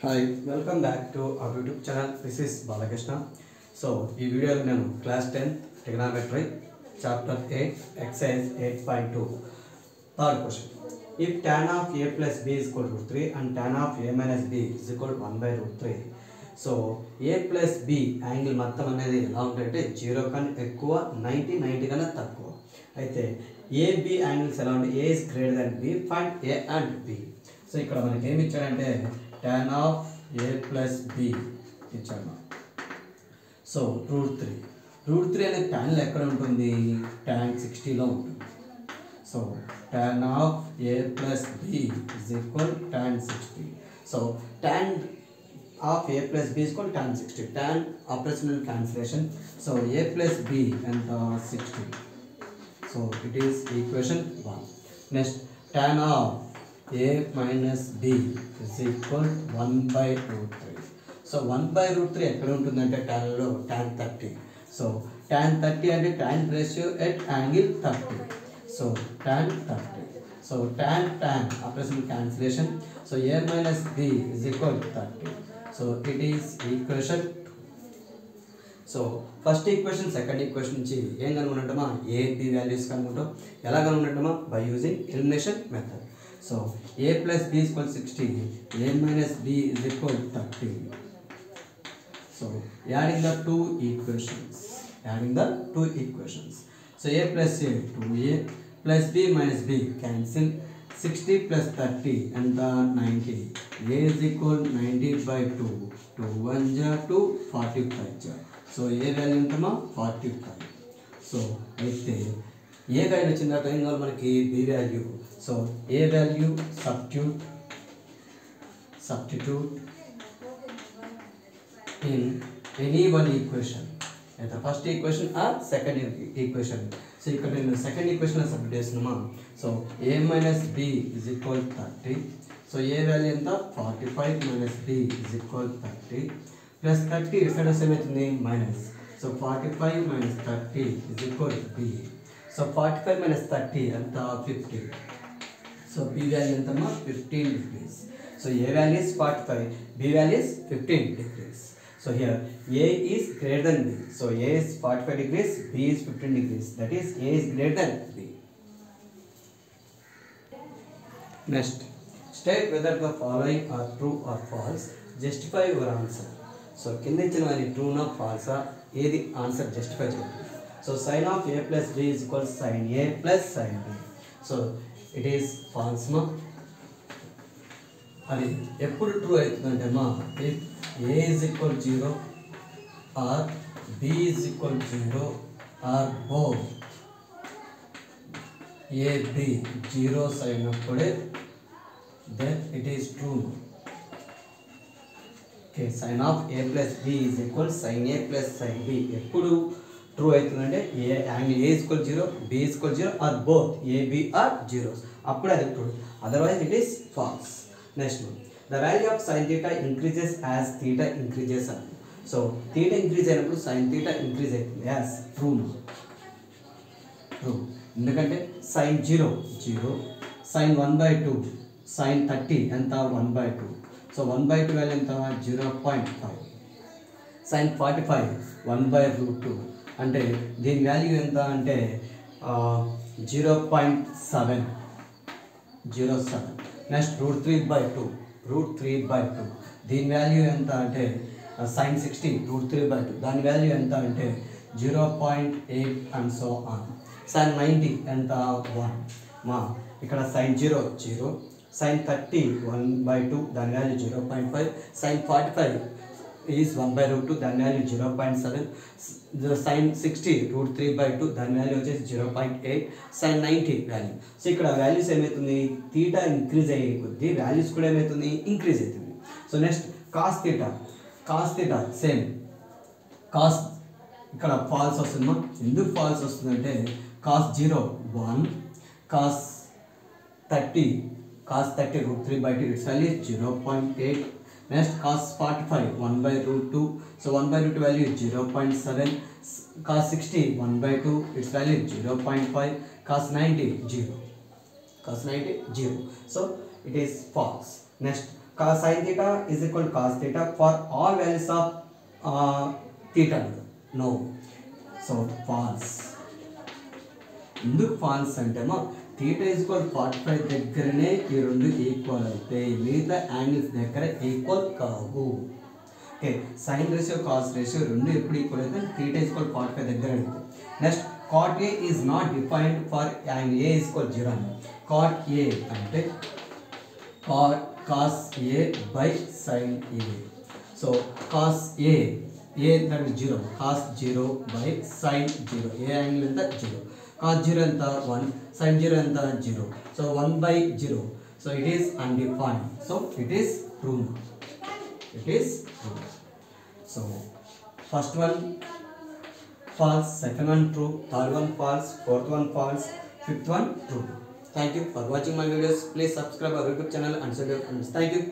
Hi, welcome back to our YouTube channel. This is Balakrishna. So, ఈ వీడియోలో నేను class 10 trigonometry chapter 8 exercise 8.2 third question. If tan of a plus b is equal to 3 and tan of a minus b is equal to 1 by root 3. So a plus b angle మొత్తం అనేది ఎలా ఉంటుందంటే 0 కన్నా ఎక్కువ 90 కన్నా తక్కువ. అయితే ab angles ఎలా ఉంటాయి? a is greater than b, find a and b. So ఇక్కడ మనకి ఏమి ఇచ్చాడంటే tan of a plus b ఇచ్చాడు. సో రూట్ త్రీ అనేది ట్యాన్లో ఎక్కడ ఉంటుంది? tan 60లో ఉంటుంది. So tan of a plus b is equal tan 60. So tan of a plus b is equal tan 60. Tan operational cancellation. So a plus b and 60. So it is equation 1. Next, tan of a minus b is equal 1 by root 3. So 1 by root 3 ఎక్కడ ఉంటుందంటే tanలో tan 30. So tan 30 అంటే tan ratio at angle 30. So tan 30. So tan operational cancellation. So a minus b is equal to 30. So it is equation 2. So first equation second equation నుంచి ఏం కనుగొంటామా? A B values కనుగొంటాం. ఎలా కనుగొంటామా? By using elimination method. So a plus b is equal to 60, a minus b is equal to 30. So adding the two equations. So a plus a, 2a plus b minus b cancel. 60 plus 30 and the 90. A is equal 90 by 2. 2 1 ja 2, 45 ja. So a value ఎంతమా? 45. So అయితే a value వచ్చిన తర్వాత ఏం కావాలి మనకి? B value. So a value substitute in any one equation, అయితే first equation or second equation. So ఇక్కడ నేను సెకండ్ ఈక్వేషన్ సబ్స్టిట్యూట్ చేస్తున్నామా? So a minus b is equal 30. So a value ఎంత? 45 minus b is equal 30 plus 30 ఇటు side ఏమవుతుంది? Minus. So 45 minus 30 is equal b. So 45 minus 30 ఎంత? 50. So b value ఎంతమ్మా? 15 degrees. So a value is 45, b value is 15 degrees. So here a is greater than b. So a is 45 degrees, b is 15 degrees. That is a is greater than b. Next, state whether the following are true or false. Justify your answer. So కింద ఇచ్చినవన్నీ true నా ఫాల్సా, ఏది answer justify చేయండి. So sin of a plus b is equal to sin a plus sin b. So it is false ma. అది ఎప్పుడు true అవుతుందంటే మా if a is equal to 0 or b is equal to 0 or both a b zeros అయినప్పుడే then it is true. Okay, sin of a plus b is equal to sin a plus sin b ఎప్పుడు true అవుతుందంటే a angle a equal 0, b equal 0 or both a b are zeros, అప్పుడు అది true. Otherwise it is false. Next, the value of sine theta increases as theta increases అని. So theta increase అయినప్పుడు sine theta increase అవుతుంది. As true. ఎందుకంటే sine 0 sine 1/2 sine 30 ఎంత? 1/2. So 1/2 value ఎంత? 0.5. Sign 45 1/√2 అంటే దీని వాల్యూ ఎంత అంటే 0.707. నెక్స్ట్ √3/2 దీని వాల్యూ ఎంత అంటే సైన్ 60 √3/2 దాని వాల్యూ ఎంత అంటే 0.8 అండ్ సో ఆన్. సైన్ 90 ఎంత? 1. మా ఇక్కడ సైన్ 0 సైన్ 30 1/2 దాని వాల్యూ 0.5. సైన్ 45 is 1/√2 దాని వాల్యూ 0.7. సైన్ 60 √3/2 దాని వాల్యూ వచ్చేసి 0.8. Sine 90 value. సో ఇక్కడ వాల్యూస్ ఏమవుతుంది? థీటా ఇంక్రీజ్ అయ్యే కొద్దీ వాల్యూస్ కూడా ఏమవుతుంది? ఇంక్రీజ్ అవుతుంది. So next cos theta same. Cos ఇక్కడ ఫాల్స్ వస్తుందమ్మా. ఎందుకు ఫాల్స్ వస్తుందంటే cos 0 1, cos 30 √3/2 its value 0.8. Next cos 45 1/√2. So 1/√2 value 0.7. Cos 60 1/2 its value 0.5. Cos 90 0. So it is false. Next, cos sin theta is equal to cos theta for all values of theta. No, so false. ఎందుకు falls అంటేమో theta is equal 45 దగ్గరనే ఈ రెండు equal అవుతాయి, మిగతా angles దగ్గర equal కావు. Okay, sine ratio cos ratio రెండు ఎప్పుడు ఈక్వల్ అయితే థీటా ఈజ్ ఈక్వల్ 45 దగ్గర అవుతుంది. Next cot A is not defined for angle A is equal 0 అని. cot A అంటే cos A by sin A. So cos A that is 0, cos 0 by sin 0. A angle ఎంత 0, cos 0 ఎంత 1, sin 0 ఎంత 0. So 1 by 0. So it is undefined. So it is true. It is true. So first one false, second one true, third one false, fourth one false, fifth one true. Thank you for watching my videos. Please subscribe our YouTube channel and share your comments. Thank you.